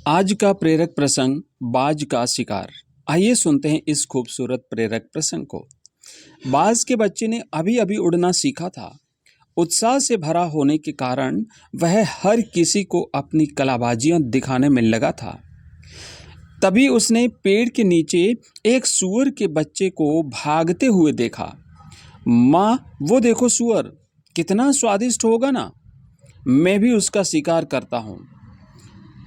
आज का प्रेरक प्रसंग बाज का शिकार। आइए सुनते हैं इस खूबसूरत प्रेरक प्रसंग को। बाज के बच्चे ने अभी अभी उड़ना सीखा था। उत्साह से भरा होने के कारण वह हर किसी को अपनी कलाबाजियां दिखाने में लगा था। तभी उसने पेड़ के नीचे एक सूअर के बच्चे को भागते हुए देखा। माँ, वो देखो सूअर, कितना स्वादिष्ट होगा ना, मैं भी उसका शिकार करता हूँ।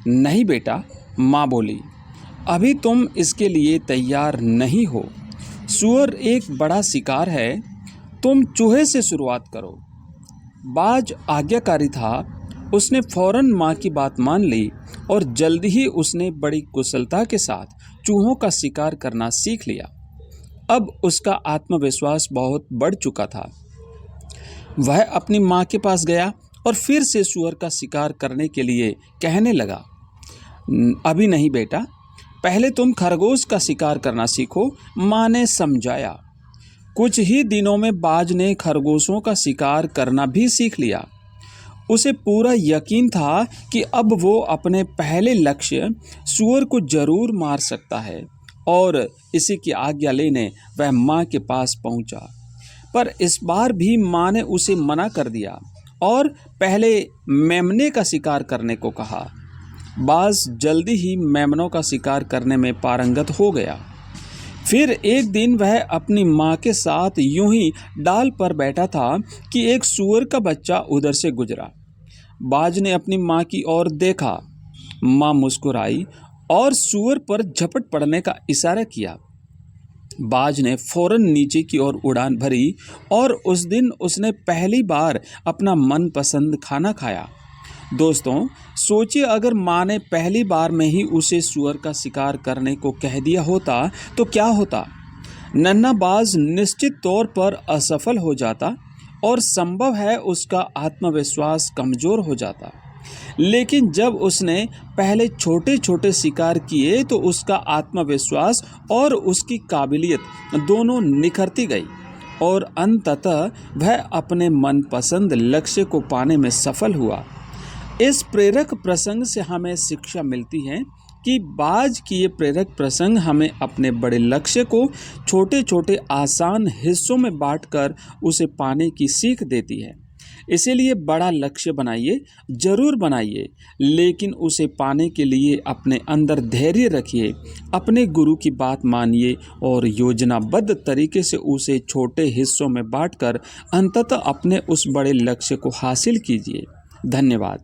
नहीं बेटा, माँ बोली, अभी तुम इसके लिए तैयार नहीं हो। सूअर एक बड़ा शिकार है, तुम चूहे से शुरुआत करो। बाज आज्ञाकारी था। उसने फौरन माँ की बात मान ली और जल्द ही उसने बड़ी कुशलता के साथ चूहों का शिकार करना सीख लिया। अब उसका आत्मविश्वास बहुत बढ़ चुका था। वह अपनी माँ के पास गया और फिर से सूअर का शिकार करने के लिए कहने लगा, अभी नहीं बेटा, पहले तुम खरगोश का शिकार करना सीखो, माँ ने समझाया। कुछ ही दिनों में बाज ने खरगोशों का शिकार करना भी सीख लिया। उसे पूरा यकीन था कि अब वो अपने पहले लक्ष्य सूअर को जरूर मार सकता है और इसी की आज्ञा लेने वह माँ के पास पहुंचा। पर इस बार भी माँ ने उसे मना कर दिया और पहले मेमने का शिकार करने को कहा। बाज जल्दी ही मेमनों का शिकार करने में पारंगत हो गया। फिर एक दिन वह अपनी माँ के साथ यूं ही डाल पर बैठा था कि एक सूअर का बच्चा उधर से गुजरा। बाज ने अपनी माँ की ओर देखा। माँ मुस्कुराई और सूअर पर झपट पड़ने का इशारा किया। बाज ने फौरन नीचे की ओर उड़ान भरी और उस दिन उसने पहली बार अपना मनपसंद खाना खाया। दोस्तों, सोचिए अगर माँ ने पहली बार में ही उसे सूअर का शिकार करने को कह दिया होता तो क्या होता। नन्हा बाज निश्चित तौर पर असफल हो जाता और संभव है उसका आत्मविश्वास कमजोर हो जाता। लेकिन जब उसने पहले छोटे छोटे शिकार किए तो उसका आत्मविश्वास और उसकी काबिलियत दोनों निखरती गई और अंततः वह अपने मनपसंद लक्ष्य को पाने में सफल हुआ। इस प्रेरक प्रसंग से हमें शिक्षा मिलती है कि बाज की ये प्रेरक प्रसंग हमें अपने बड़े लक्ष्य को छोटे छोटे आसान हिस्सों में बांटकर उसे पाने की सीख देती है। इसीलिए बड़ा लक्ष्य बनाइए, जरूर बनाइए, लेकिन उसे पाने के लिए अपने अंदर धैर्य रखिए, अपने गुरु की बात मानिए और योजनाबद्ध तरीके से उसे छोटे हिस्सों में बांटकर अंततः अपने उस बड़े लक्ष्य को हासिल कीजिए। धन्यवाद।